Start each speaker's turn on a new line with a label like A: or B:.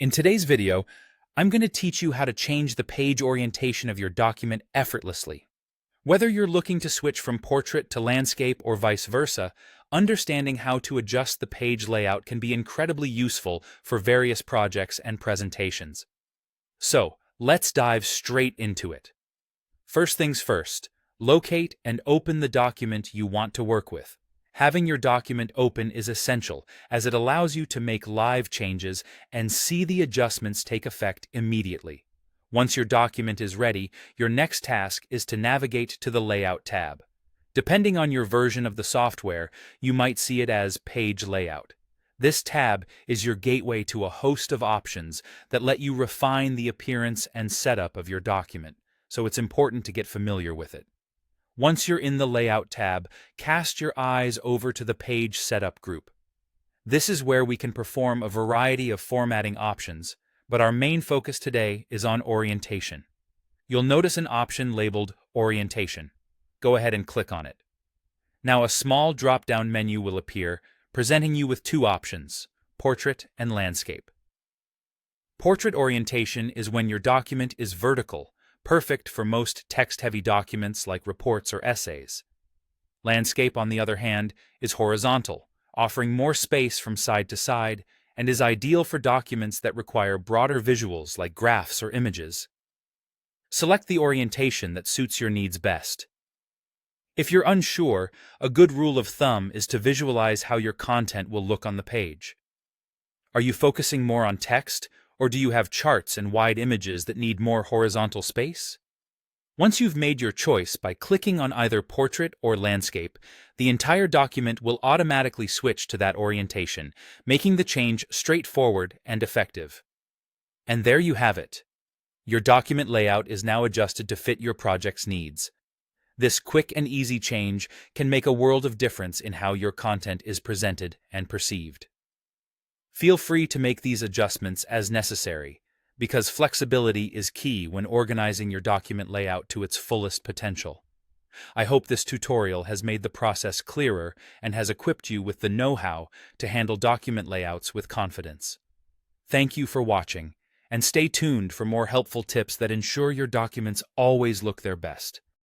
A: In today's video, I'm going to teach you how to change the page orientation of your document effortlessly. Whether you're looking to switch from portrait to landscape or vice versa, understanding how to adjust the page layout can be incredibly useful for various projects and presentations. So, let's dive straight into it. First things first, locate and open the document you want to work with. Having your document open is essential, as it allows you to make live changes and see the adjustments take effect immediately. Once your document is ready, your next task is to navigate to the Layout tab. Depending on your version of the software, you might see it as Page Layout. This tab is your gateway to a host of options that let you refine the appearance and setup of your document, so it's important to get familiar with it. Once you're in the Layout tab, cast your eyes over to the Page Setup group. This is where we can perform a variety of formatting options, but our main focus today is on orientation. You'll notice an option labeled Orientation. Go ahead and click on it. Now a small drop-down menu will appear, presenting you with two options, Portrait and Landscape. Portrait orientation is when your document is vertical, perfect for most text-heavy documents like reports or essays. Landscape, on the other hand, is horizontal, offering more space from side to side, and is ideal for documents that require broader visuals like graphs or images. Select the orientation that suits your needs best. If you're unsure, a good rule of thumb is to visualize how your content will look on the page. Are you focusing more on text, or do you have charts and wide images that need more horizontal space? Once you've made your choice by clicking on either Portrait or Landscape, the entire document will automatically switch to that orientation, making the change straightforward and effective. And there you have it. Your document layout is now adjusted to fit your project's needs. This quick and easy change can make a world of difference in how your content is presented and perceived. Feel free to make these adjustments as necessary, because flexibility is key when organizing your document layout to its fullest potential. I hope this tutorial has made the process clearer and has equipped you with the know-how to handle document layouts with confidence. Thank you for watching, and stay tuned for more helpful tips that ensure your documents always look their best.